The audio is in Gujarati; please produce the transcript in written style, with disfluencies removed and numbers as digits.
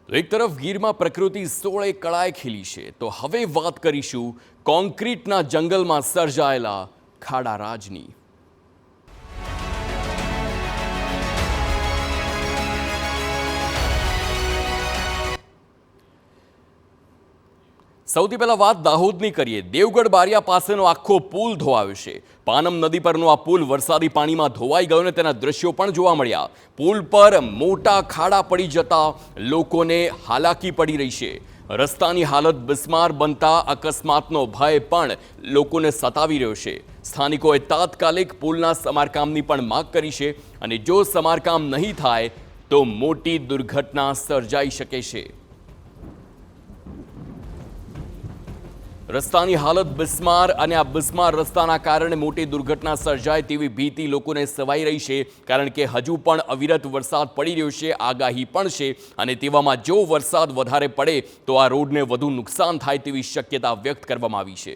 એક તરફ ગીરમાં પ્રકૃતિ સોળે કળાએ ખીલી છે તો હવે વાત કરીશું કોન્ક્રીટના જંગલમાં સર્જાયેલા ખાડા રાજની। સૌથી પહેલા વાત દાહોદની કરીએ। દેવગઢ બારિયા પાસેનો આખો પુલ ધોવાયો છે। પાનમ નદી પરનો આ પુલ વરસાદી પાણીમાં ધોવાઈ ગયો ને તેના દ્રશ્યો પણ જોવા મળ્યા। પુલ પર મોટા ખાડા પડી જતા લોકોને હાલાકી પડી રહી છે। રસ્તાની હાલત બિસ્માર બનતા અકસ્માતનો ભય પણ લોકોને સતાવી રહ્યો છે। સ્થાનિકોએ તાત્કાલિક પુલના સમારકામની પણ માંગ કરી છે અને જો સમારકામ નહીં થાય તો મોટી દુર્ઘટના સર્જાઈ શકે છે। રસ્તાની હાલત બિસ્માર અને આ બિસ્માર રસ્તાના કારણે મોટી દુર્ઘટના સર્જાય તેવી ભીતિ લોકોને સવાઈ રહી છે, કારણ કે હજુ પણ અવિરત વરસાદ પડી રહ્યો છે, આગાહી પણ છે અને તેવામાં જો વરસાદ વધારે પડે તો આ રોડને વધુ નુકસાન થાય તેવી શક્યતા વ્યક્ત કરવામાં આવી છે।